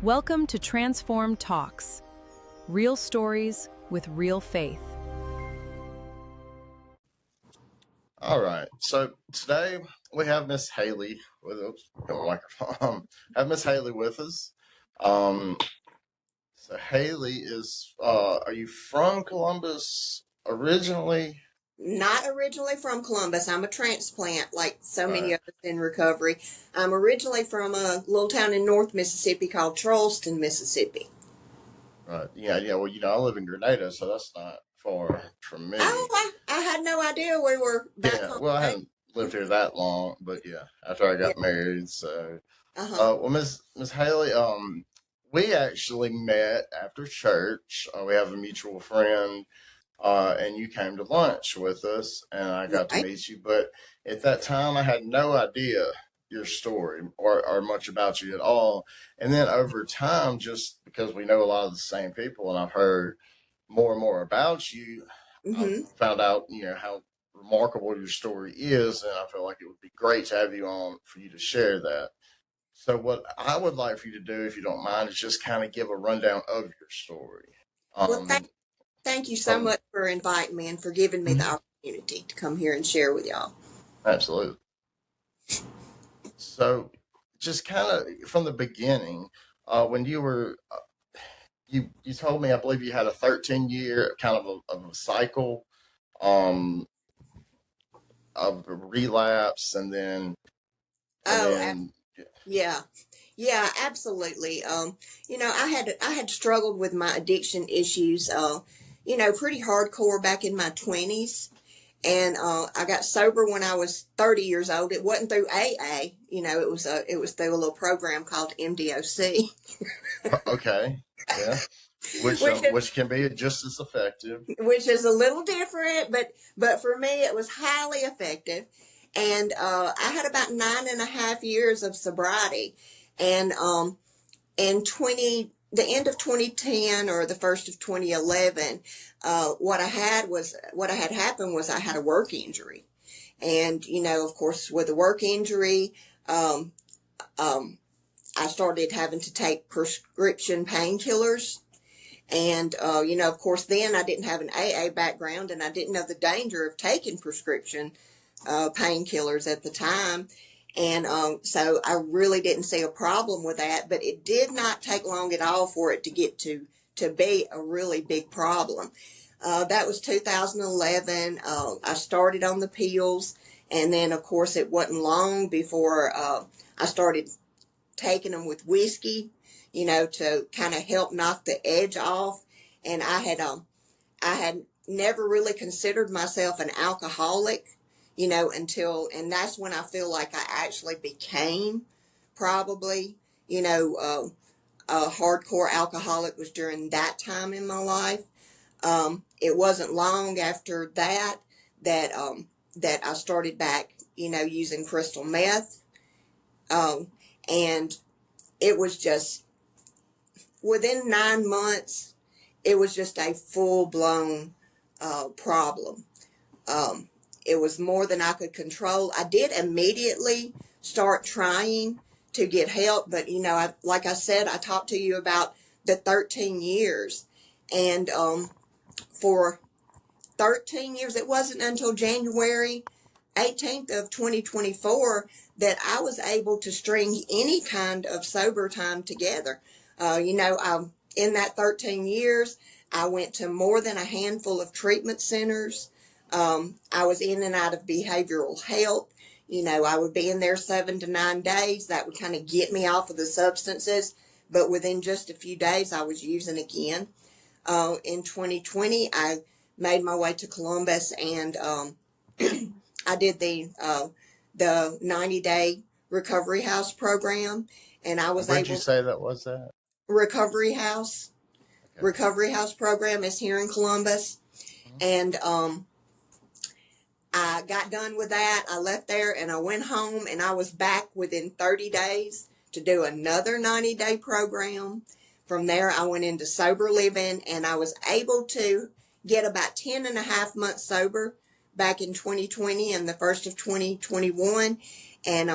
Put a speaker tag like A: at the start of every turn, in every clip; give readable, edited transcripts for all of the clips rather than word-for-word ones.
A: Welcome to Transform Talks, real stories with real faith.
B: All right. So today we have Miss Haley with oops, got my microphone. Have Miss Haley with us. Um, so Haley is are you from Columbus originally?
C: Not originally from Columbus. I'm a transplant, like so many
B: Right.
C: of us in recovery. I'm originally from a little town in North Mississippi called Charleston, Mississippi.
B: Right. Yeah. Well, I live in Grenada, so that's not far from
C: Oh,
B: me.
C: I had no idea we were back
B: Yeah.
C: home.
B: Well, I haven't lived here that long, but yeah, after I
C: Yeah.
B: got married. So,
C: Uh-huh.
B: well, Miss Haley, we actually met after church. We have a mutual friend. And you came to lunch with us, and I got to
C: Right.
B: meet you. But at that time, I had no idea your story or much about you at all. And then over time, just because we know a lot of the same people, and I've heard more and more about you, I've
C: Mm-hmm.
B: found out, how remarkable your story is, and I feel like it would be great to have you on for you to share that. So, what I would like for you to do, if you don't mind, is just kind of give a rundown of your story.
C: Well,
B: Um,
C: thank you so
B: from
C: much for inviting me and for giving me the opportunity to come here and share with y'all.
B: Absolutely. So, just kind of from the beginning, when you were, you told me, I believe you had a 13-year kind of a cycle, um, of relapse, and
C: Oh,
B: then,
C: yeah. Yeah, absolutely. I had struggled with my addiction issues, pretty hardcore back in my 20s. And I got sober when I was 30 years old. It wasn't through AA, it was through a little program called MDOC,
B: okay, yeah, which
C: which is
B: which can be just as effective.
C: which is a little different, but for me it was highly effective. And I had about 9.5 years of sobriety, and in 20 the end of 2010 or the first of 2011, what I had happened was I had a work injury. And of course, with a work injury, um, um, I started having to take prescription painkillers. And of course, then I didn't have an AA background, and I didn't know the danger of taking prescription painkillers at the time. And so I really didn't see a problem with that, but it did not take long at all for it to get to be a really big problem. That was 2011. I started on the pills, and then of course it wasn't long before I started taking them with whiskey, to kind of help knock the edge off. And I had never really considered myself an alcoholic, and that's when I feel like I actually became probably, a hardcore alcoholic was during that time in my life. It wasn't long after that I started back, using crystal meth. Um, and it was just within 9 months, it was just a full blown problem. Um, it was more than I could control. I did immediately start trying to get help, but like I said, I talked to you about the 13 years, and for 13 years, it wasn't until January 18th of 2024 that I was able to string any kind of sober time together. In that 13 years, I went to more than a handful of treatment centers. I was in and out of behavioral health. I would be in there 7 to 9 days. That would kind of get me off of the substances. But within just a few days, I was using again. In 2020, I made my way to Columbus, and I did the 90-day recovery house program, and I was
B: Where'd you
C: able
B: say that was at?
C: recovery house
B: Okay.
C: recovery house program is here in Columbus.
B: Mhm.
C: And I got done with that. I left there and I went home, and I was back within 30 days to do another 90-day program. From there, I went into sober living, and I was able to get about 10 and a half months sober back in 2020 and the first of 2021. And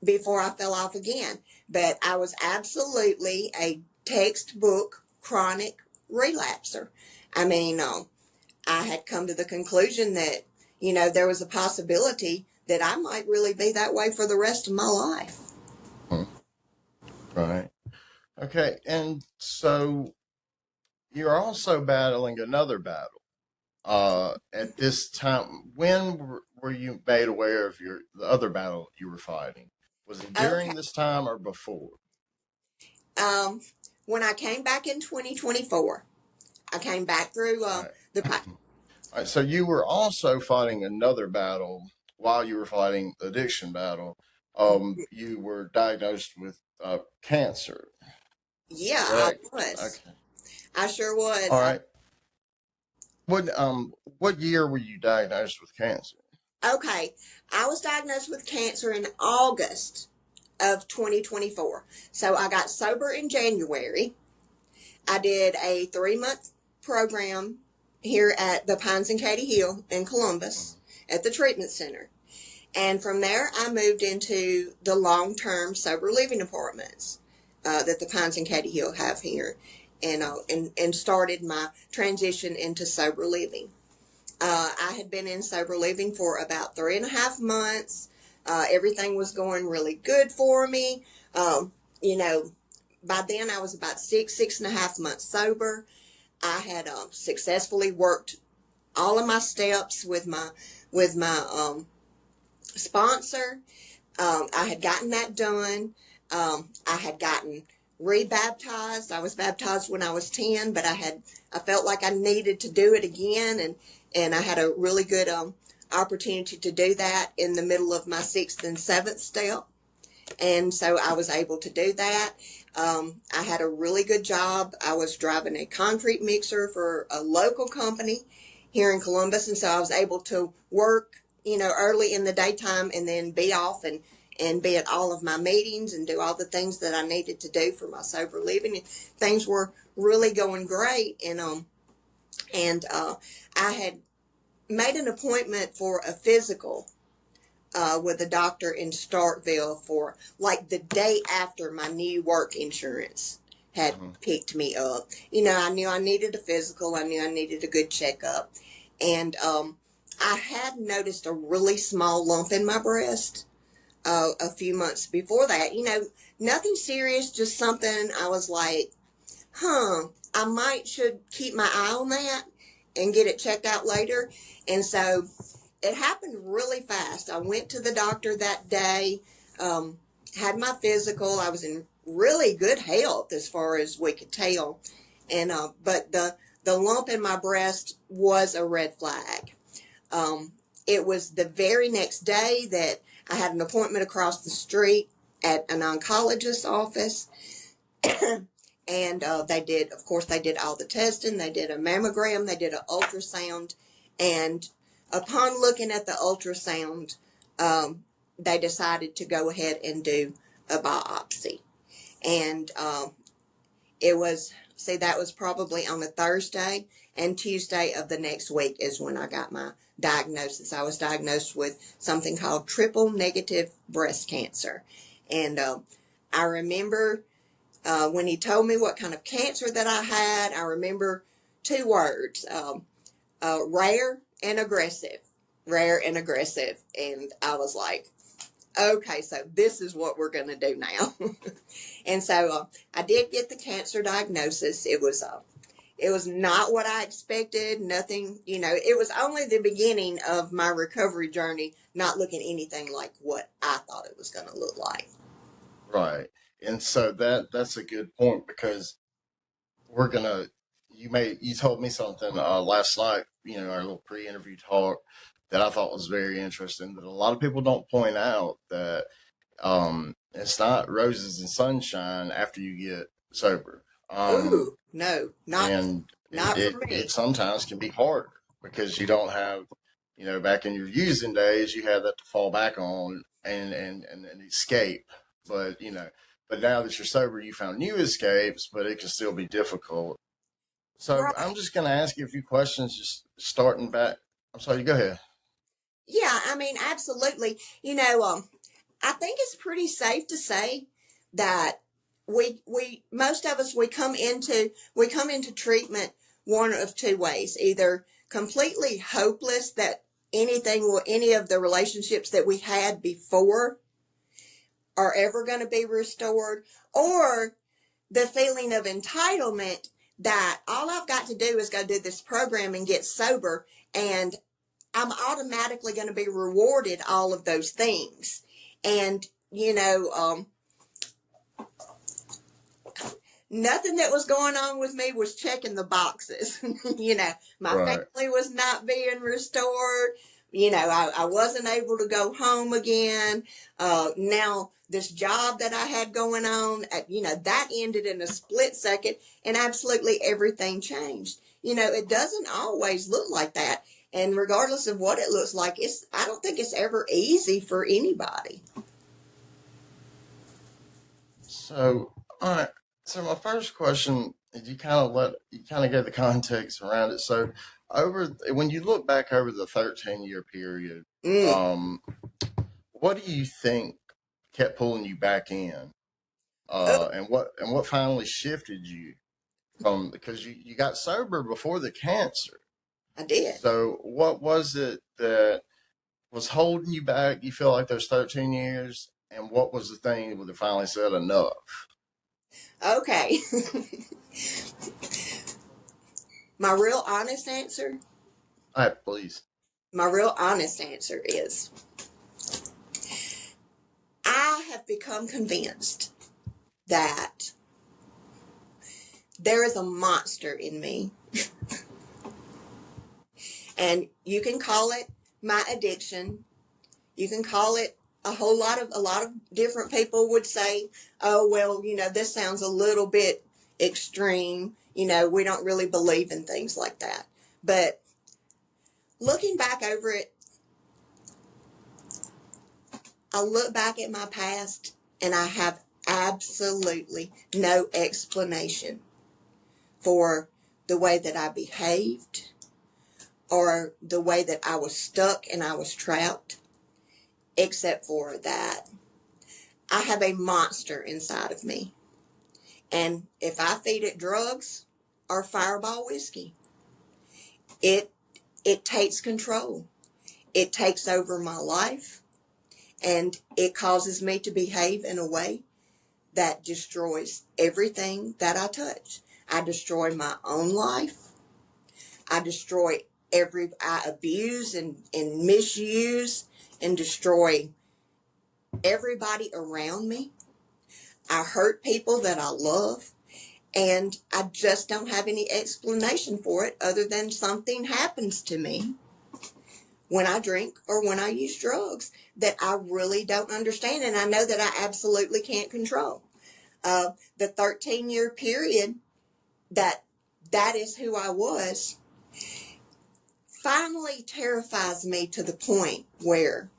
C: before I fell off again. But I was absolutely a textbook chronic relapser. I mean, I had come to the conclusion that, there was a possibility that I might really be that way for the rest of my life.
B: Hmm. Right. Okay. And so you're also battling another battle. At this time, when were you made aware of the other battle you were fighting? Was it
C: Okay.
B: during this time or before?
C: Um, when I came back in 2024, I came back through
B: All right.
C: the.
B: All right. So you were also fighting another battle while you were fighting the addiction battle. You were diagnosed with cancer,
C: Yeah, I
B: correct?
C: was.
B: Okay.
C: I sure was.
B: All right. What year were you diagnosed with cancer?
C: Okay, I was diagnosed with cancer in August of 2024. So I got sober in January. I did a 3-month program here at the Pines and Katy Hill in Columbus at the treatment center. And from there, I moved into the long-term sober living apartments that the Pines and Katy Hill have here, and started my transition into sober living. I had been in sober living for about 3.5 months. Everything was going really good for me. You know, by then I was about 6.5 months sober. I had successfully worked all of my steps with my sponsor. I had gotten that done. I had gotten rebaptized. I was baptized when I was 10, but I felt like I needed to do it again, and I had a really good opportunity to do that in the middle of my 6th and 7th step. And so I was able to do that. I had a really good job. I was driving a concrete mixer for a local company here in Columbus, and so I was able to work, early in the daytime and then be off and be at all of my meetings and do all the things that I needed to do for my sober living. And things were really going great, and I had made an appointment for a physical with a doctor in Starkville for like the day after my new work insurance had picked me up. I knew I needed a physical. I knew I needed a good checkup. And I had noticed a really small lump in my breast a few months before that. Nothing serious, just something I was like, I should keep my eye on that and get it checked out later. And so it happened really fast. I went to the doctor that day, had my physical. I was in really good health as far as we could tell. And but the lump in my breast was a red flag. It was the very next day that I had an appointment across the street at an oncologist's office. And they did all the testing. They did a mammogram. They did an ultrasound. And upon looking at the ultrasound, they decided to go ahead and do a biopsy. And that was probably on a Thursday, and Tuesday of the next week is when I got my diagnosis. I was diagnosed with something called triple negative breast cancer. And I remember when he told me what kind of cancer that I had, I remember 2 words, rare and aggressive. Rare and aggressive. And I was like, okay, so this is what we're going to do now. And so I did get the cancer diagnosis. It was not what I expected. Nothing, it was only the beginning of my recovery journey, not looking anything like what I thought it was going to look like.
B: Right. And so that's a good point, because you told me something last night, our little pre-interview talk, that I thought was very interesting, that a lot of people don't point out, that it's not roses and sunshine after you get sober.
C: Ooh, no,
B: And
C: not
B: it,
C: for
B: it,
C: me.
B: it sometimes can be harder, because you don't have, back in your using days, you had that to fall back on and escape. But now that you're sober, you found new escapes, but it can still be difficult. So I'm
C: Right.
B: just going to ask you a few questions, just starting back. I'm sorry, go ahead.
C: Yeah, I mean, absolutely. I think it's pretty safe to say that we most of us we come into treatment one of two ways: either completely hopeless that any of the relationships that we had before are ever going to be restored, or the feeling of entitlement that all I've got to do is go do this program and get sober, and I'm automatically going to be rewarded all of those things. And, nothing that was going on with me was checking the boxes. My
B: Right.
C: family was not being restored. I wasn't able to go home again. Now, this job that I had going on, that ended in a split second, and absolutely everything changed. It doesn't always look like that. And regardless of what it looks like, I don't think it's ever easy for anybody.
B: So, all right. So my first question, you kind of gave the context around it. So, when you look back over the 13-year period,
C: Mm.
B: um, what do you think kept pulling you back in?
C: Oh,
B: And what finally shifted you from, because you got sober before the cancer.
C: I did.
B: So what was it that was holding you back? You feel like those 13 years, and what was the thing that finally said enough?
C: Okay. My real honest answer,
B: All right, please.
C: my real honest answer is I have become convinced that there is a monster in me. And you can call it my addiction. You can call it a lot of different people would say, oh, well, this sounds a little bit extreme. We don't really believe in things like that. But looking back over it, I look back at my past and I have absolutely no explanation for the way that I behaved or the way that I was stuck and I was trapped, except for that I have a monster inside of me. And if I feed it drugs or Fireball whiskey, it takes control. It takes over my life, and it causes me to behave in a way that destroys everything that I touch. I destroy my own life. I abuse and misuse and destroy everybody around me. I hurt people that I love, and I just don't have any explanation for it other than something happens to me when I drink or when I use drugs that I really don't understand, and I know that I absolutely can't control. The 13-year period that is who I was finally terrifies me to the point where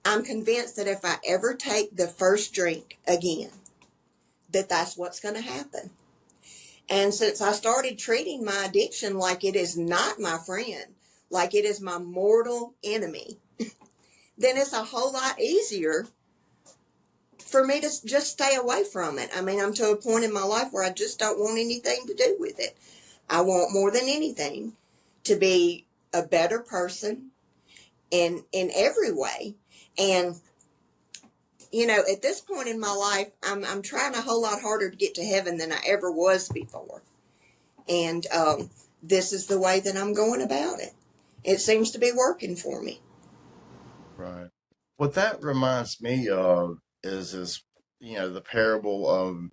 C: I'm convinced that if I ever take the first drink again, that's what's going to happen. And since I started treating my addiction like it is not my friend, like it is my mortal enemy, then it's a whole lot easier for me to just stay away from it. I mean, I'm to a point in my life where I just don't want anything to do with it. I want more than anything to be a better person in every way. And at this point in my life, I'm trying a whole lot harder to get to heaven than I ever was before. And this is the way that I'm going about it. It seems to be working for me.
B: Right. What that reminds me of is the parable of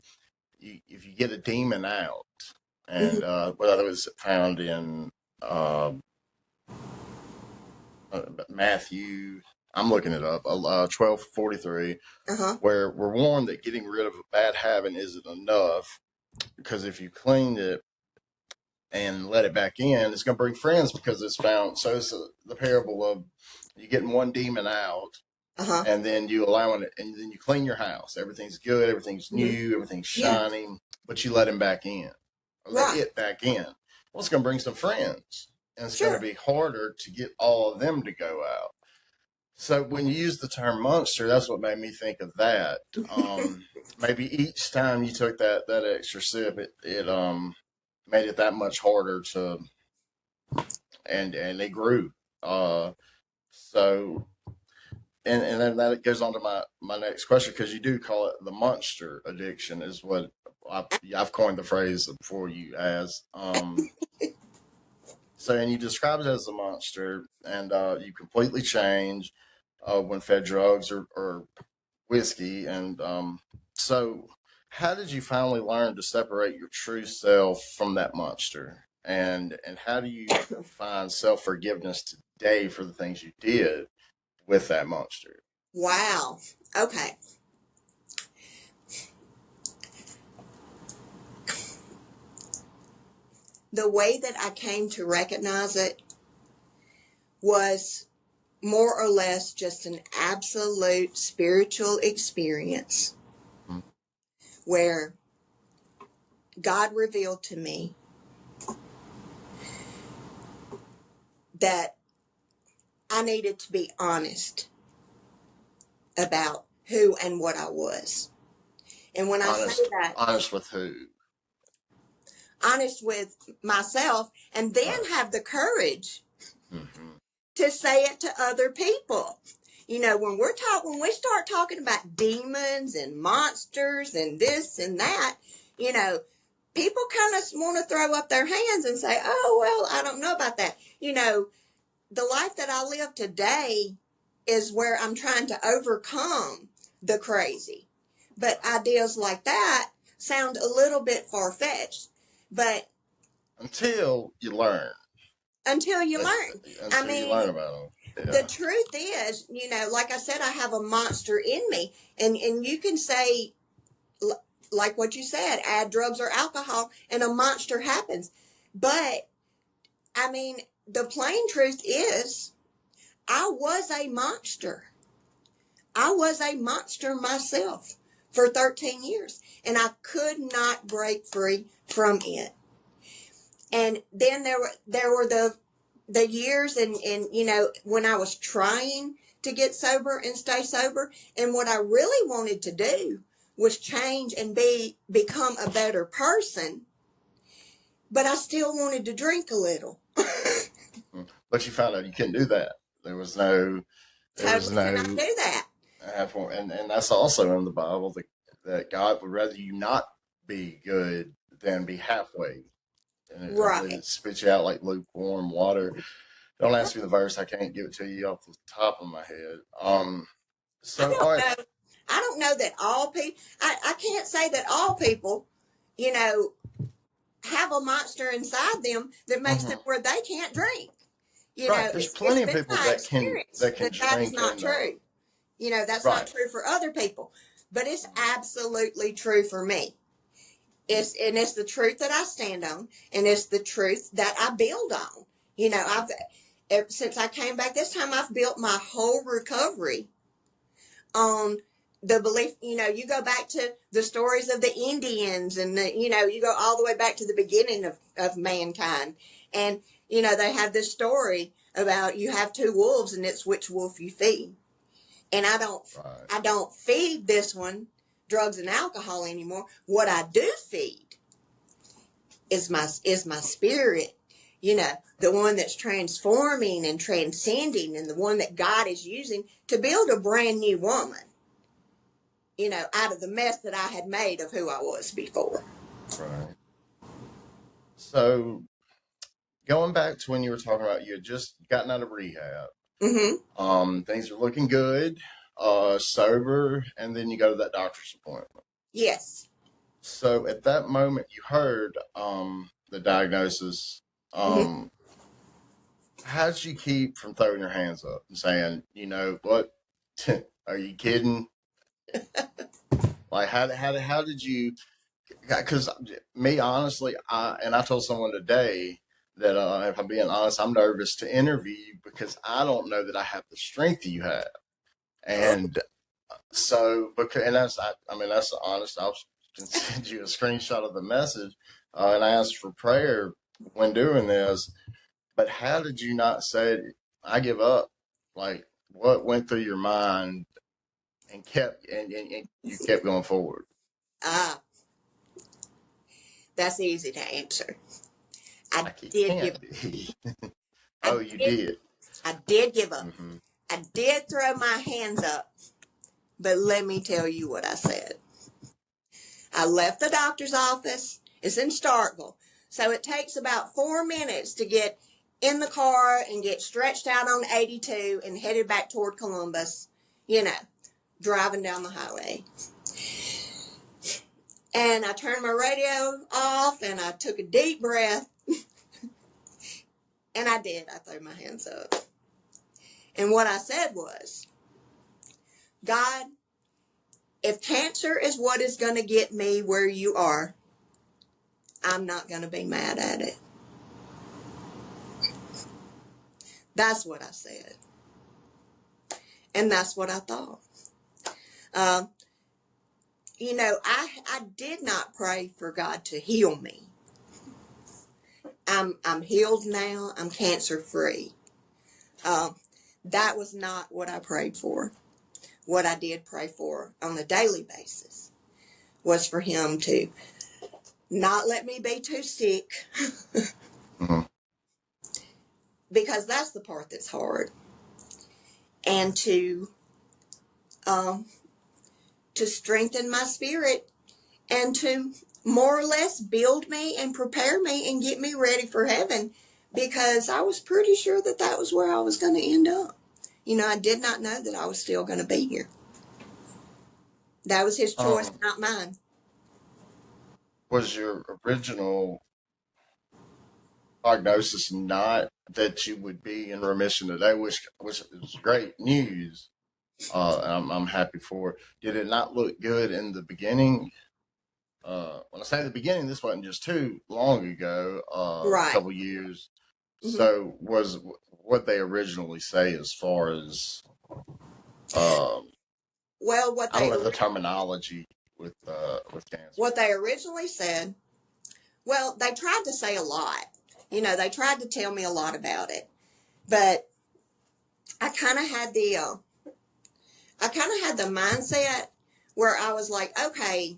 B: if you get a demon out, and whether it was found in uh, Matthew, I'm looking it up, 12:43,
C: Uh-huh.
B: where we're warned that getting rid of a bad habit isn't enough, because if you cleaned it and let it back in, it's going to bring friends because it's found. So it's the parable of you getting one demon out,
C: Uh-huh.
B: and then you allowing it, and then you clean your house. Everything's good, everything's new, everything's
C: Yeah.
B: shining, but you let him back in, or let
C: Right.
B: it back in. Well, it's going to bring some friends, and it's going
C: Sure.
B: to be harder to get all of them to go out. So when you use the term monster, that's what made me think of that. Maybe each time you took that extra sip, it made it that much harder to, and it grew. Uh, so and then that goes on to my next question, because you do call it the monster addiction, is what I've coined the phrase before you as. So, and you describe it as a monster, and you completely change when fed drugs or whiskey. And so, how did you finally learn to separate your true self from that monster? And how do you find self forgiveness today for the things you did with that monster?
C: Wow. Okay. The way that I came to recognize it was more or less just an absolute spiritual experience
B: Mm.
C: where God revealed to me that I needed to be honest about who and what I was. And when I say that,
B: Honest with who?
C: honest with myself, and then have the courage
B: Mm-hmm.
C: to say it to other people. You know, when we start talking about demons and monsters and this and that, you know, people kind of want to throw up their hands and say, "Oh, well, I don't know about that." You know, the life that I live today is where I'm trying to overcome the crazy. But ideas like that sound a little bit far-fetched. But
B: Until you learn.
C: until you
B: That's,
C: learn, I
B: until you
C: mean,
B: learn about them.
C: the
B: Yeah.
C: truth is, you know, like I said, I have a monster in me. And you can say, like what you said, add drugs or alcohol, and a monster happens. But, I mean, the plain truth is, I was a monster. I was a monster myself for 13 years, and I could not break free from it. And then there were the years and you know, when I was trying to get sober and stay sober, and what I really wanted to do was change and become a better person, but I still wanted to drink a little.
B: But you found out you couldn't do that. There was no, there was
C: Totally cannot
B: no,
C: do that.
B: and that's also in the Bible that God would rather you not be good than be halfway. And I believe
C: Right.
B: it spits you out like lukewarm water. Don't ask me the verse; I can't give it to you off the top of my head.
C: I
B: So all
C: don't
B: right.
C: know. I don't know that all people, I can't say that all people, you know, have a monster inside them that makes them
B: Mhm.
C: where they can't drink. You
B: Right.
C: know,
B: There's
C: it's
B: plenty of
C: been
B: people
C: my experience
B: that can
C: that that is
B: drink
C: not
B: and
C: true. You know, that's not
B: right.
C: true for other people, but it's absolutely true for me. It's the truth that I stand on, and it's the truth that I build on. You know, ever since I came back this time, I've built my whole recovery on the belief. You know, you go back to the stories of the Indians, and you know, you go all the way back to the beginning of mankind, and you know, they have this story about you have two wolves, and it's which wolf you feed. And
B: Right.
C: I don't feed this one drugs and alcohol anymore. What I do feed is my spirit. You know, the one that's transforming and transcending, and the one that God is using to build a brand new woman, you know, out of the mess that I had made of who I was before.
B: Right. So going back to when you were talking about you had just gotten out of rehab,
C: Mm-hmm.
B: things are looking good, sober, and then you go to that doctor's appointment.
C: Yes.
B: So at that moment, you heard the diagnosis.
C: Mm-hmm.
B: Um, how did you keep from throwing your hands up and saying, you know what? Are you kidding? Like how did you? Because me honestly, I told someone today that if I'm being honest, I'm nervous to interview you because I don't know that I have the strength you have.
C: Oh,
B: And so, because, and I mean, that's honest. I can send you a screenshot of the message, and I asked for prayer when doing this. But how did you not say, I give up? Like, what went through your mind and and you kept going forward?
C: Ah, that's easy to answer. I
B: Like it
C: did give
B: can't be.
C: I
B: Oh, you
C: did
B: did.
C: I did give up.
B: Hmm.
C: I did throw my hands up, but let me tell you what I said. I left the doctor's office. It's in Starkville. So it takes about 4 minutes to get in the car and get stretched out on 82 and headed back toward Columbus, you know, driving down the highway. And I turned my radio off and I took a deep breath. And I did. I threw my hands up. And what I said was, God, if cancer is what is going to get me where you are, I'm not going to be mad at it. That's what I said. And that's what I thought. Um, I did not pray for God to heal me. I'm healed now. I'm cancer free. That was not what I prayed for. What I did pray for on a daily basis was for him to not let me be too sick.
B: Hmm.
C: Because that's the part that's hard. And to strengthen my spirit and to more or less build me and prepare me and get me ready for heaven, because I was pretty sure that that was where I was going to end up. I did not know that I was still going to be here. That was his choice,
B: Um,
C: not mine.
B: was your original prognosis not that you would be in remission today, which is great news. I'm happy for it. Did it not look good in the beginning? When I say the beginning, this wasn't just too long ago, a
C: Right.
B: couple years.
C: Hmm.
B: So was what they originally say as far as um,
C: Well,
B: I don't know the terminology with cancer.
C: what they originally said, well, they tried to say a lot. They tried to tell me a lot about it, but I kind of had the mindset where I was like, okay,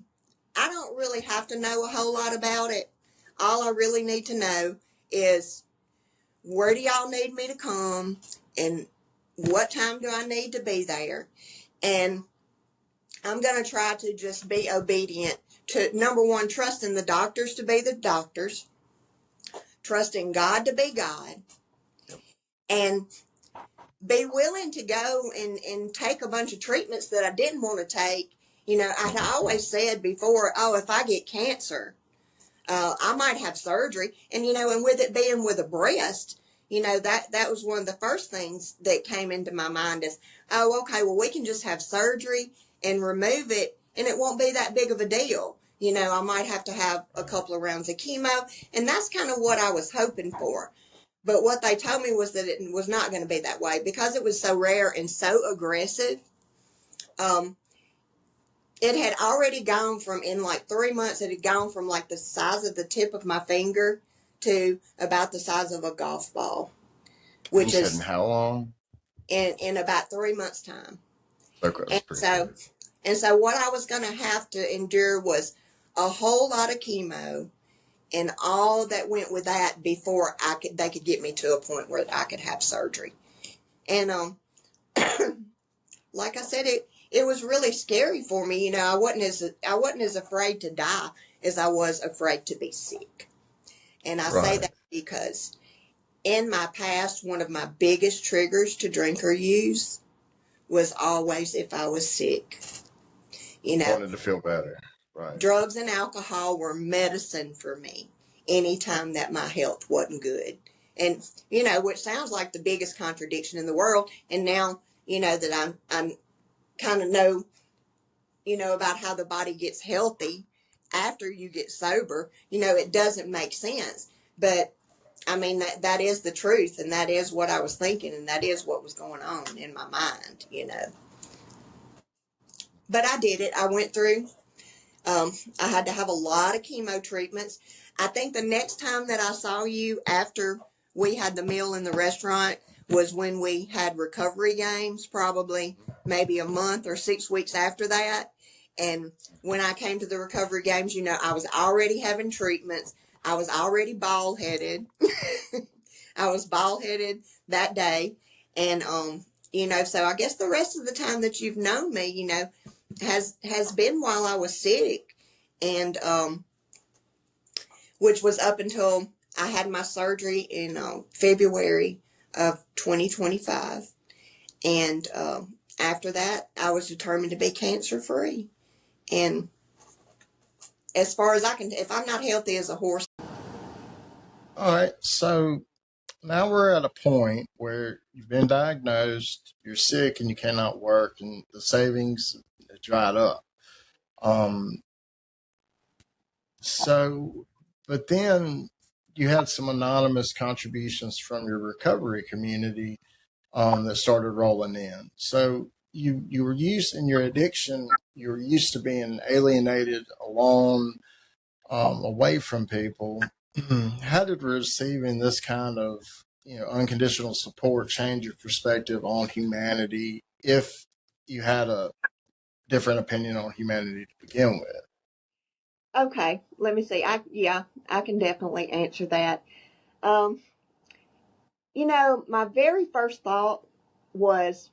C: I don't really have to know a whole lot about it. All I really need to know is, where do y'all need me to come and what time do I need to be there? And I'm going to try to just be obedient to, number one, trusting the doctors to be the doctors, trusting God to be God, and be willing to go and take a bunch of treatments that I didn't want to take. I'd always said before, oh, if I get cancer, I might have surgery. And with it being with a breast, that was one of the first things that came into my mind is, oh, okay, well, we can just have surgery and remove it, and it won't be that big of a deal. I might have to have a couple of rounds of chemo, and that's kind of what I was hoping for. But what they told me was that it was not going to be that way because it was so rare and so aggressive. Um, it had already gone from, in like 3 months, it had gone from like the size of the tip of my finger to about the size of a golf ball,
B: And you
C: which
B: said in
C: is
B: how long?
C: in about 3 months' time.
B: That's
C: And
B: pretty
C: so,
B: good.
C: and so what I was going to have to endure was a whole lot of chemo and all that went with that before they could get me to a point where I could have surgery. And like I said, it was really scary for me. I wasn't as afraid to die as I was afraid to be sick. And I say
B: Right.
C: that because in my past, one of my biggest triggers to drink or use was always if I was sick.
B: Wanted to feel better. Right.
C: Drugs and alcohol were medicine for me anytime that my health wasn't good. And, which sounds like the biggest contradiction in the world. And now, that I'm kind of know, about how the body gets healthy after you get sober, it doesn't make sense. But I mean, that is the truth, and that is what I was thinking, and that is what was going on in my mind. But I did it. I went through. I had to have a lot of chemo treatments. I think the next time that I saw you after we had the meal in the restaurant was when we had recovery games, probably maybe a month or 6 weeks after that. And when I came to the recovery games, I was already having treatments. I was already bald headed. I was bald headed that day. And, so I guess the rest of the time that you've known me, has been while I was sick. And, which was up until I had my surgery in February of 2025. And after that, I was determined to be cancer free. And as far as I can, if I'm not healthy as a horse.
B: All right. So now we're at a point where you've been diagnosed, you're sick, and you cannot work, and the savings dried up. But then you had some anonymous contributions from your recovery community that started rolling in. So you were used in your addiction. You were used to being alienated, alone, away from people. How did receiving this kind of unconditional support change your perspective on humanity, if you had a different opinion on humanity to begin with?
C: Okay, let me see. I can definitely answer that. Um, my very first thought was,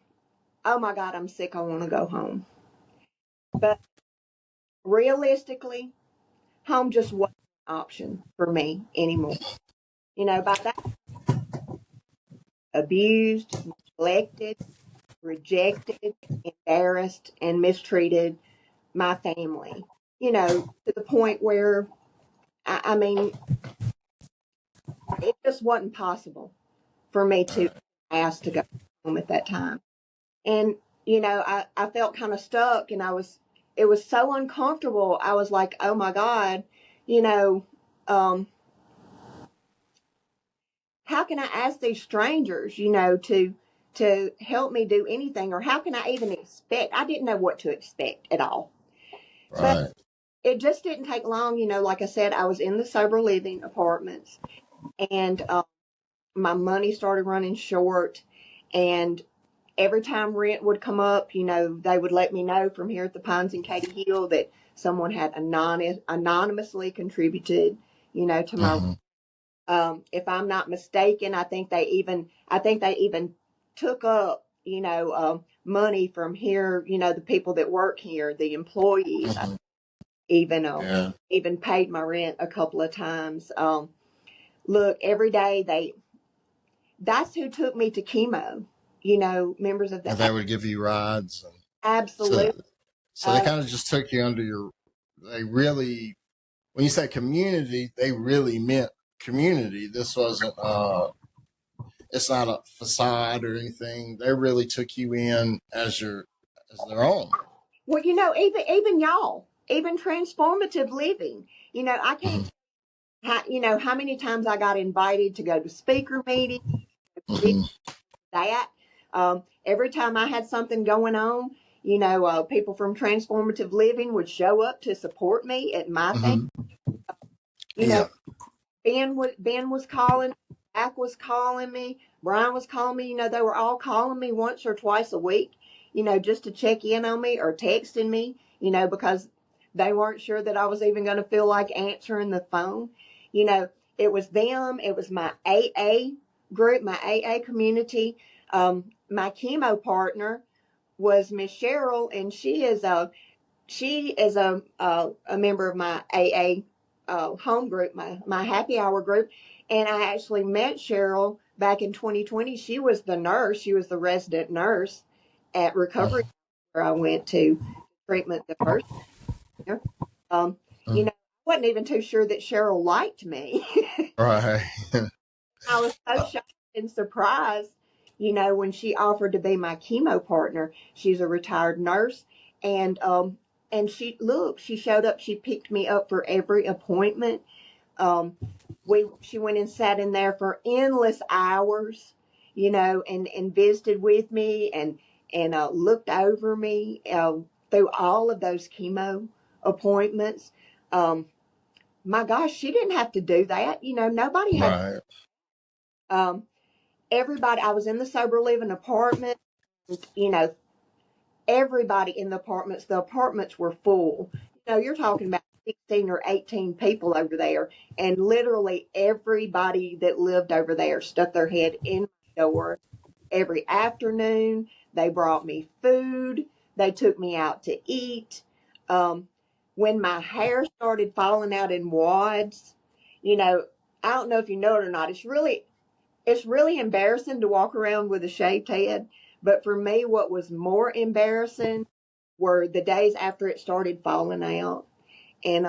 C: oh my God, I'm sick. I want to go home. But realistically, home just wasn't an option for me anymore. By that, abused, neglected, rejected, embarrassed, and mistreated my family, to the point where, I mean, it just wasn't possible for me to ask to go home at that time. And, I felt kind of stuck, and it was so uncomfortable. I was like, oh my God, you know, um, how can I ask these strangers, to help me do anything, or how can I even expect? I didn't know what to expect at all. But
B: Right.
C: it just didn't take long. Like I said, I was in the sober living apartments, and my money started running short. And every time rent would come up, they would let me know from here at the Pines in Katy Hill that someone had anonymously contributed, to my.
B: Mm-hmm.
C: If I'm not mistaken, I think they even took up, money from here, the people that work here, the employees.
B: Mm-hmm.
C: Even
B: Yeah.
C: even paid my rent a couple of times. Look, every day that's who took me to chemo. Members of
B: And
C: the
B: they would give you rides, and so
C: absolute.
B: so they kind of just took you under your. They really, when you say community, they really meant community. This wasn't. It's not a facade or anything. They really took you in as their own.
C: Well, even y'all, even transformative living. I can't.
B: Mm-hmm.
C: How many times I got invited to go to speaker meetings.
B: Mm-hmm.
C: That every time I had something going on, people from transformative living would show up to support me at my thing.
B: Mm-hmm.
C: You know,
B: Yeah.
C: Ben was calling, Jack was calling me, Brian was calling me. They were all calling me once or twice a week, just to check in on me or texting me, because they weren't sure that I was even going to feel like answering the phone. You know, it was them. It was my AA group, my AA community. My chemo partner was Miss Cheryl, and she is a member of my AA home group, my happy hour group. And I actually met Cheryl back in 2020. She was the nurse. She was the resident nurse at recovery where I went to treatment the first year. Um,
B: Mm-hmm.
C: I wasn't even too sure that Cheryl liked me.
B: Right.
C: I was so shocked and surprised, when she offered to be my chemo partner. She's a retired nurse, and she showed up. She picked me up for every appointment. Um, she went and sat in there for endless hours, and visited with me and looked over me through all of those chemo appointments. My gosh, she didn't have to do that. Nobody had.
B: Right.
C: Um, everybody, I was in the sober living apartment, and, everybody in the apartments were full. You're talking about 16 or 18 people over there, and literally everybody that lived over there stuck their head in my door every afternoon. They brought me food. They took me out to eat. Um, when my hair started falling out in wads, you know, I don't know if you know it or not. It's really embarrassing to walk around with a shaved head. But for me, what was more embarrassing were the days after it started falling out. And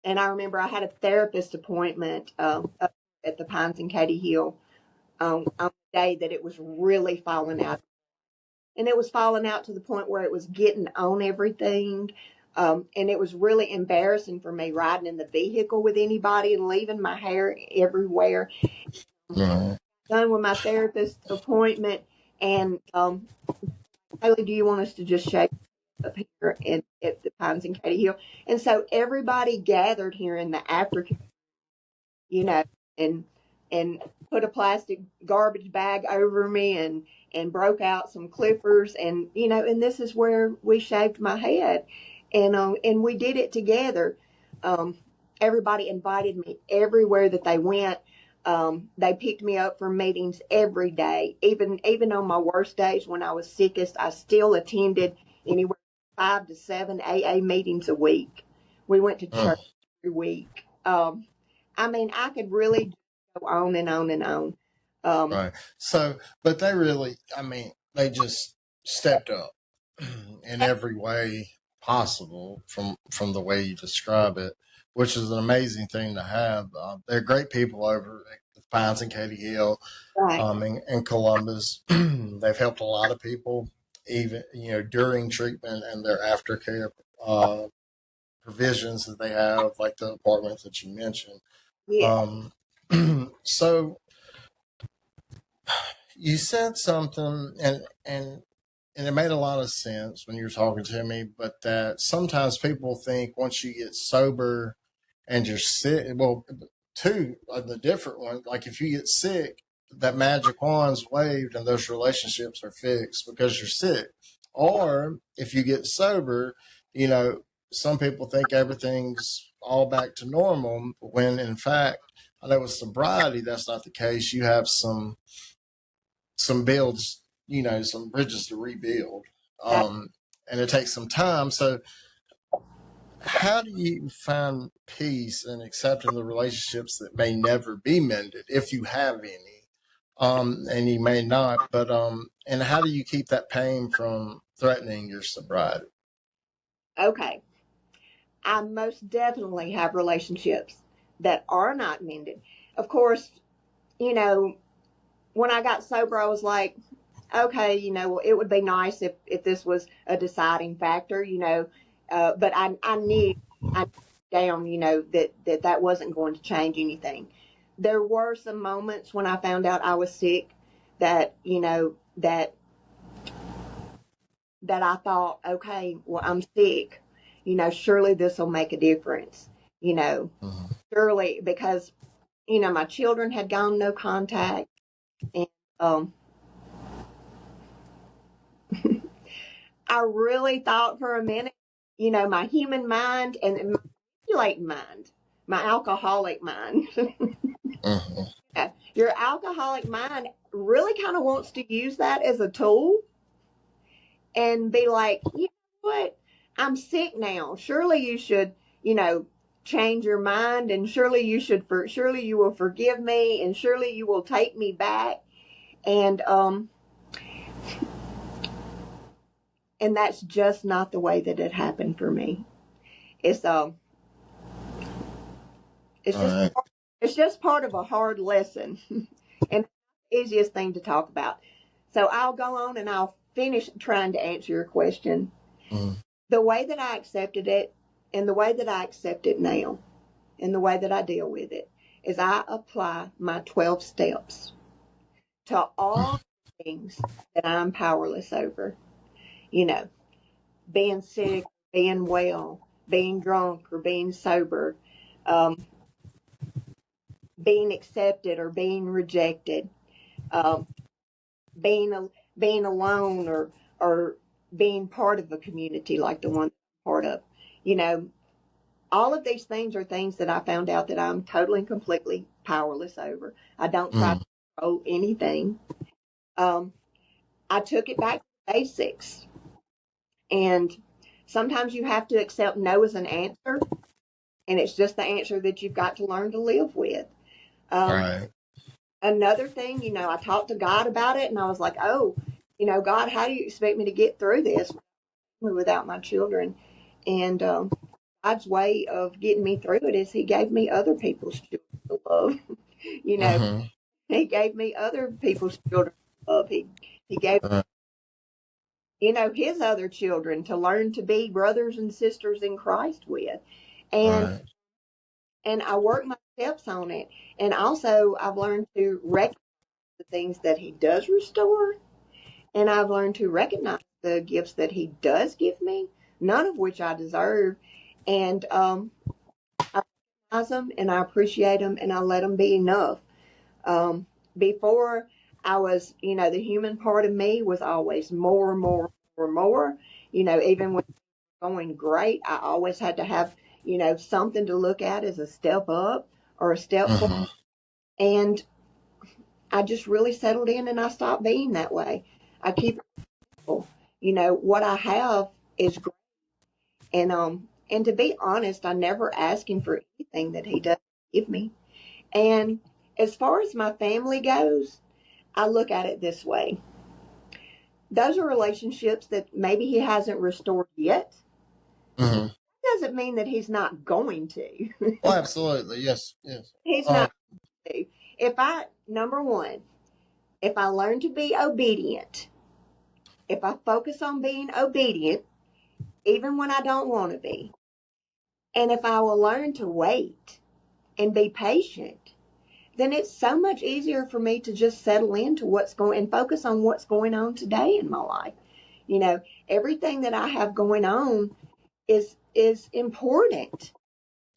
C: and I remember I had a therapist appointment up at the Pines in Katy Hill on the day that it was really falling out. And it was falling out to the point where it was getting on everything. And it was really embarrassing for me riding in the vehicle with anybody and leaving my hair everywhere.
B: Right.
C: Done with my therapist appointment, and Haley, do you want us to just shake up here at the Pines in Katy Hill? And so everybody gathered here in the aftercare, you know, and and put a plastic garbage bag over me and broke out some clippers, and and this is where we shaved my head, and we did it together. Um, Everybody invited me everywhere that they went. They picked me up for meetings every day, even on my worst days when I was sickest. I still attended anywhere from 5 to 7 AA meetings a week. We went to
B: Mm.
C: church every week. I mean, I could really go on and on and on. Um,
B: Right. So, but they really, I mean, they just stepped up in every way possible from the way you describe it, which is an amazing thing to have. They're great people over at the Pines and Katy Hill,
C: right.
B: in Columbus. They've helped a lot of people, even during treatment and their aftercare provisions that they have, like the apartments that you mentioned.
C: Yeah.
B: Um, so you said something, and it made a lot of sense when you were talking to me, but that sometimes people think once you get sober and you're sick, well, two of the different ones, like if you get sick, that magic wand's waved and those relationships are fixed because you're sick. Or if you get sober, you know, some people think everything's all back to normal when in fact, I know with sobriety, that's not the case. You have some builds, some bridges to rebuild. And it takes some time. So how do you find peace and accepting the relationships that may never be mended, if you have any? And you may not, but and how do you keep that pain from threatening your sobriety?
C: Okay. I most definitely have relationships that are not mended. Of course, you know, when I got sober, I was like, okay, well, it would be nice if this was a deciding factor, but I knew I knew down, that wasn't going to change anything. There were some moments when I found out I was sick that, that I thought, okay, well, I'm sick. Surely this will make a difference. You know,
B: Mhm.
C: surely because, my children had gone no contact, and um, I really thought for a minute, my human mind and my manipulating mind, my alcoholic mind.
B: Mhm.
C: Your alcoholic mind really kind of wants to use that as a tool and be like, you know what? I'm sick now. Surely you should, change your mind, and surely you will forgive me, and surely you will take me back. And and that's just not the way that it happened for me. It's it's
B: All
C: just
B: right.
C: it's just part of a hard lesson, and the easiest thing to talk about. So I'll go on and I'll finish trying to answer your question.
B: Mhm.
C: The way that I accepted it, and the way that I accept it now, and the way that I deal with it, is I apply my 12 steps to all things that I'm powerless over. You know, being sick, being well, being drunk or being sober, um, being accepted or being rejected. um, being being alone, or being part of a community like the one I'm part of. You know, all of these things are things that I found out that I'm totally and completely powerless over. I don't try to
B: Mm,
C: control anything. Um, I took it back to basics, and sometimes you have to accept no as an answer, and it's just the answer that you've got to learn to live with. Um,
B: right.
C: Another thing, I talked to God about it, and I was like, oh, God, how do you expect me to get through this without my children? And God's way of getting me through it is He gave me other people's children to love. you know,
B: Mm-hmm.
C: He gave me other people's children to love. He gave
B: Right.
C: His other children to learn to be brothers and sisters in Christ with, and
B: Right.
C: I work my steps on it. And also, I've learned to recognize the things that He does restore, and I've learned to recognize the gifts that He does give me, none of which I deserve. And I recognize them, and I appreciate them, and I let them be enough. Um, Before, I was, the human part of me was always more, more, more, more. Even when going great, I always had to have, something to look at as a step up or a step forward.
B: Mm-hmm.
C: And I just really settled in, and I stopped being that way. I keep it simple. What I have is great. And to be honest, I never ask Him for anything that He doesn't give me. And as far as my family goes, I look at it this way. Those are relationships that maybe He hasn't restored yet.
B: Mm-hmm.
C: Doesn't mean that He's not going to.
B: Well, absolutely. Yes. Yes.
C: He's
B: Um,
C: not going to. Number one, if I learn to be obedient, if I focus on being obedient, even when I don't want to be, and if I will learn to wait and be patient, then it's so much easier for me to just settle into what's going and focus on what's going on today in my life. You know, Everything that I have going on is important.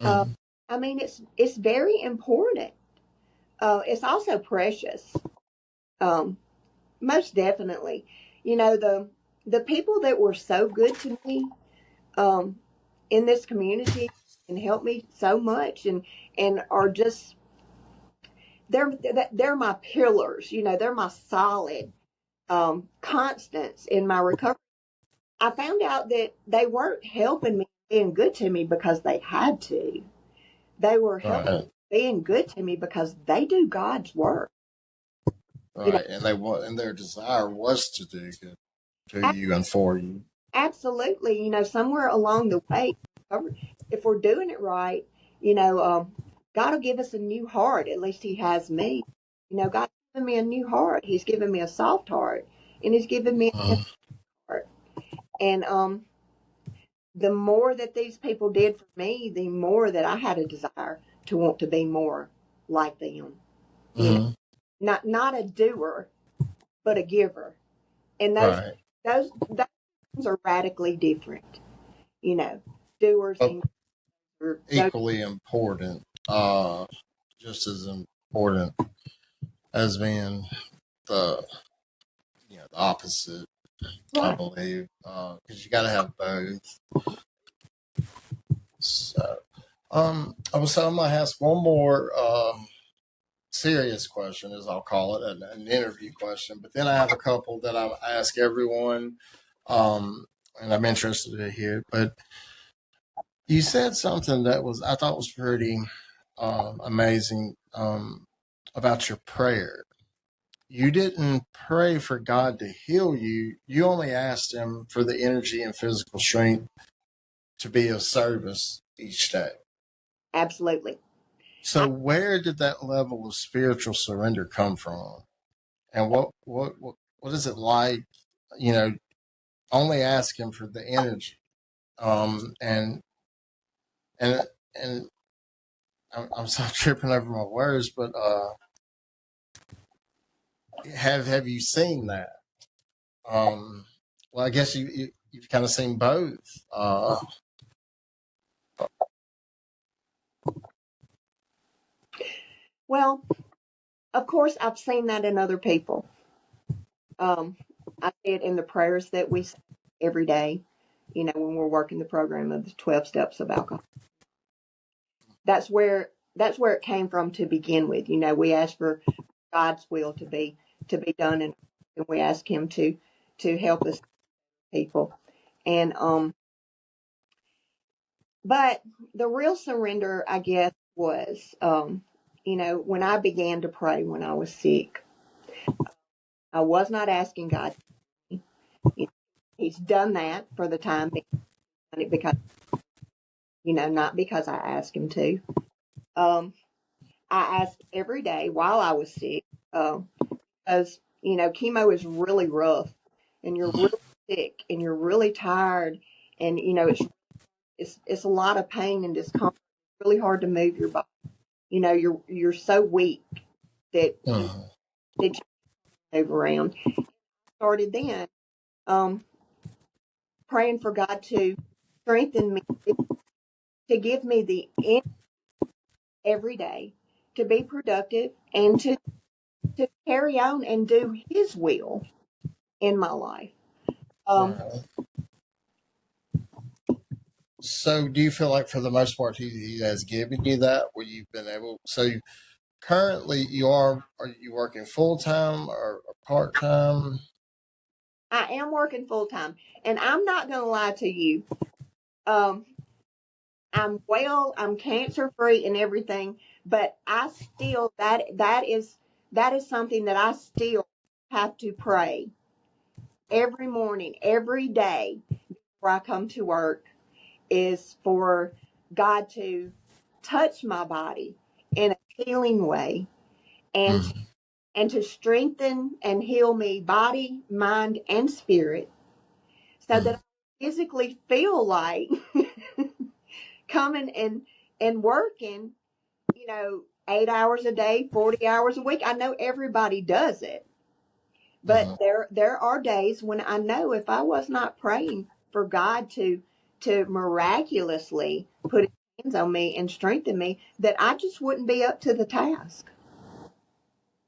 C: Uh,
B: mhm.
C: I mean, it's very important. It's also precious. Um, Most definitely. The people that were so good to me, um, in this community, and helped me so much, and are just they're my pillars. They're my solid constants in my recovery. I found out that they weren't helping me, being good to me because they had to. They were helping,
B: Right.
C: being good to me because they do God's work. You know,
B: Right. And and their desire was to do good to you and for you.
C: Absolutely. Somewhere along the way, if we're doing it right, God will give us a new heart. At least He has me. God's given me a new heart. He's given me a soft heart, and He's given me a
B: Mm,
C: heart. And the more that these people did for me, the more that I had a desire to want to be more like them. You know,
B: mhm.
C: not a doer, but a giver. And
B: Right.
C: those things are radically different. You know, Doers
B: But
C: and those.
B: equally important, just as important as being the the opposite, I
C: Right.
B: believe, because you got to have both. So, I'm gonna ask one more serious question, as I'll call it, an interview question. But then I have a couple that I ask everyone, and I'm interested to hear. But you said something that I thought was pretty amazing about your prayer. You didn't pray for God to heal you. You only asked Him for the energy and physical strength to be of service each day.
C: Absolutely.
B: So, where did that level of spiritual surrender come from? And what is it like? You know, only ask Him for the energy. Um, and and and I'm so tripping over my words, but have you seen that? Um, well, I guess you've kind of seen both.
C: Well, of course, I've seen that in other people. Um, I see it in the prayers that we say every day, when we're working the program of the 12 steps of alcohol. That's where it came from to begin with. We ask for God's will to be done, and we ask Him to help us people. And but the real surrender, I guess, was when I began to pray when I was sick. I was not asking God. He's done that for the time being, because not because I asked Him to. I asked every day while I was sick, because chemo is really rough, and you're really sick, and you're really tired, and it's a lot of pain and discomfort. It's really hard to move your body. You're so weak that
B: Mhm.
C: that you move around. Started then, um, praying for God to strengthen me, to give me the energy every day to be productive, and to carry on and do His will in my life. Um,
B: Right. So, do you feel like for the most part he has given you that, where you've been able? So, currently are you working full time or part time?
C: I am working full time, and I'm not going to lie to you. Um, I'm cancer free and everything, but I still that is something that I still have to pray every morning, every day before I come to work, is for God to touch my body in a healing way, and
B: Mm.
C: to strengthen and heal me body, mind, and spirit, so that I
B: Mm.
C: physically feel like coming and working, 8 hours a day, 40 hours a week. I know everybody does it, but
B: Mhm.
C: there are days when I know if I was not praying for God to miraculously put His hands on me and strengthen me, that I just wouldn't be up to the task.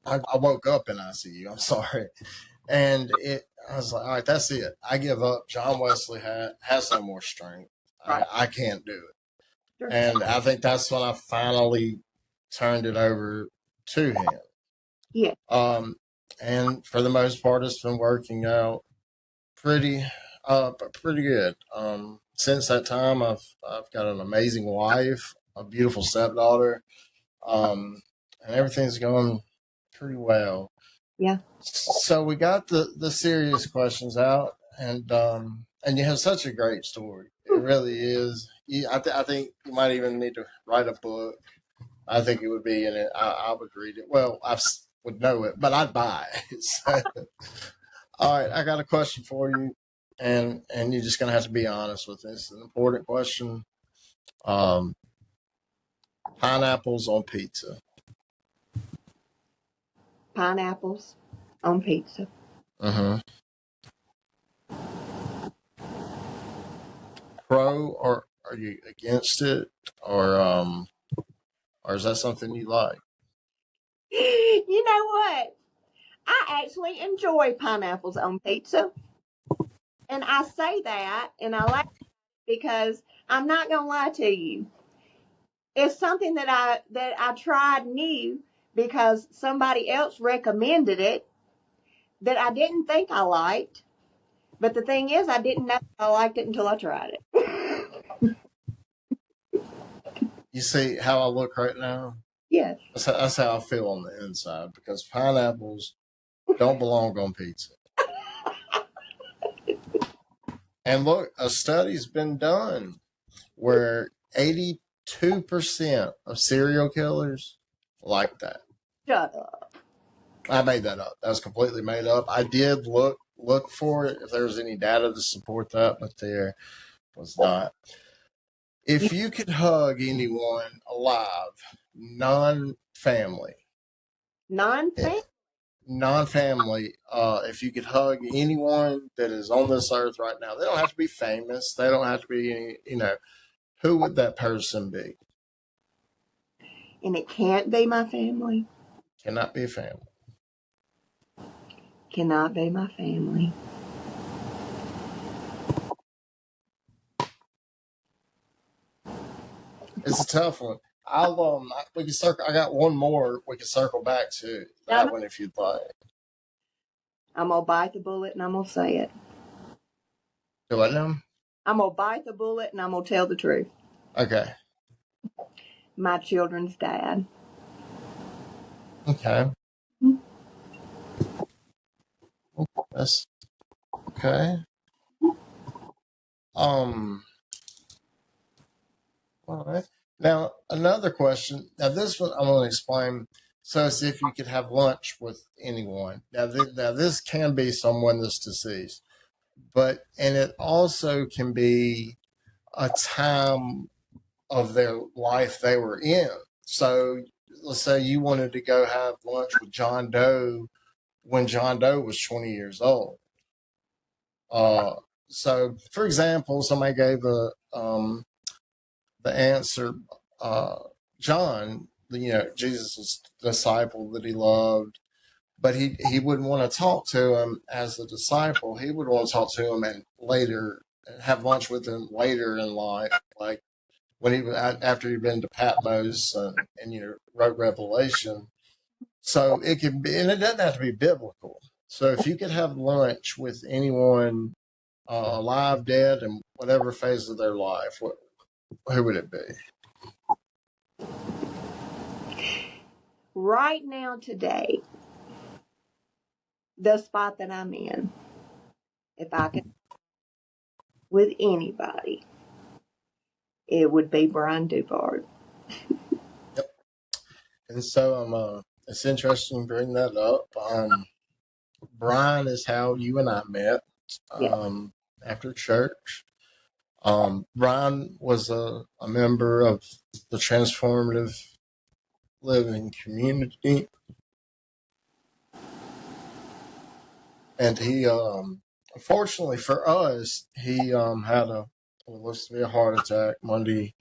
B: I woke up in ICU. I'm sorry, and I was like, all right, that's it. I give up. John Wesley has no more strength.
C: Right.
B: I can't do it,
C: Sure.
B: and I think that's when I finally turned it over to him.
C: Yeah.
B: Um, and for the most part, it's been working out pretty pretty good. Since that time, I've got an amazing wife, a beautiful stepdaughter, and everything's going pretty well.
C: Yeah.
B: So we got the serious questions out, and you have such a great story. It really is. I think you might even need to write a book. I think it would be in it. I would read it. Well, would know it, but I'd buy it. So, all right, I got a question for you, and you're just gonna have to be honest with this. It's an important question. Um, Pineapples on pizza.
C: Pineapples on pizza.
B: Mm-hmm. Pro, or are you against it, or is that something you like?
C: You know what? I actually enjoy pineapples on pizza. And I say that, and I laugh, because I'm not going to lie to you. It's something that I tried new because somebody else recommended it, that I didn't think I liked. But the thing is, I didn't know I liked it until I tried it.
B: You see how I look right now?
C: Yes.
B: That's how I feel on the inside, because pineapples don't belong on pizza. And look, a study's been done where 82% of serial killers like that.
C: Shut up.
B: I made that up. That was completely made up. I did look for it if there was any data to support that, but there was not. If you could hug anyone alive, non-family,
C: Non-fan.
B: non-family, if you could hug anyone that is on this earth right now, they don't have to be famous. They don't have to be any, who would that person be?
C: And it can't be my family.
B: cannot be family.
C: Cannot be my family.
B: It's a tough one. We can circle. I got one more. We can circle back to that one if you'd like.
C: I'm gonna bite the bullet and I'm gonna say it.
B: Do I know?
C: I'm gonna bite the bullet and I'm gonna tell the truth.
B: Okay.
C: My children's dad.
B: Okay. That's okay. All right. Now another question. Now this one I'm going to explain. So it's if you could have lunch with anyone. Now this can be someone that's deceased, and it also can be a time of their life they were in. So let's say you wanted to go have lunch with John Doe when John Doe was 20 years old. So, for example, somebody gave the answer, John, Jesus' disciple that he loved, but he wouldn't want to talk to him as a disciple. He would want to talk to him and later have lunch with him later in life, like when he was after he'd been to Patmos and wrote Revelation. So it can be, and it doesn't have to be biblical. So if you could have lunch with anyone, alive, dead, and whatever phase of their life, who would it be?
C: Right now, today, the spot that I'm in, if I could with anybody, it would be Brian Duvard.
B: Yep. And so it's interesting to bring that up. Brian is how you and I met, after church. Brian was a member of the Transformative Living Community, and he, unfortunately for us, he had was to be a heart attack Monday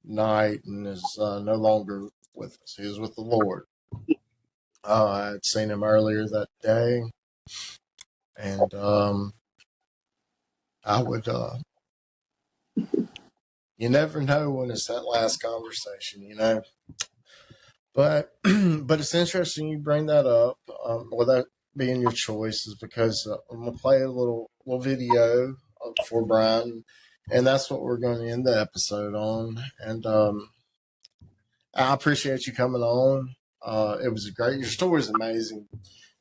B: night and is no longer with us. He was with the Lord. I had seen him earlier that day, and I would. You never know when it's that last conversation, But but it's interesting you bring that up. With that being your choice, is because I'm gonna play a little video for Brian, and that's what we're going to end the episode on. And I appreciate you coming on. It was great. Your story is amazing.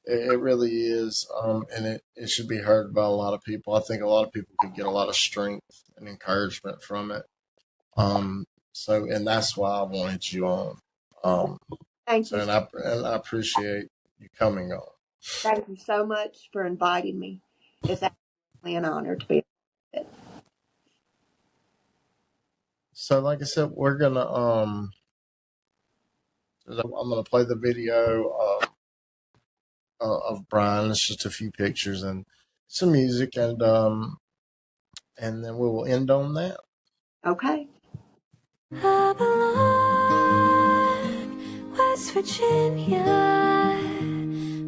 B: It really is, and it should be heard by a lot of people. I think a lot of people could get a lot of strength and encouragement from it. And that's why I wanted you on.
C: Thank you.
B: And I appreciate you coming on.
C: Thank you so much for inviting me. It's absolutely an honor to be with.
B: So, like I said, we're gonna I'm gonna play the video of Brian. It's just a few pictures and some music, and then we will end on that.
C: Okay.
D: I belong West Virginia,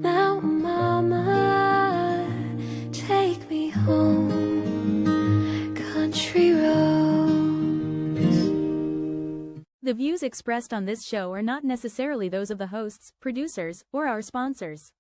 D: Mountain Mama, take me home, country roads.
E: The views expressed on this show are not necessarily those of the hosts, producers, or our sponsors.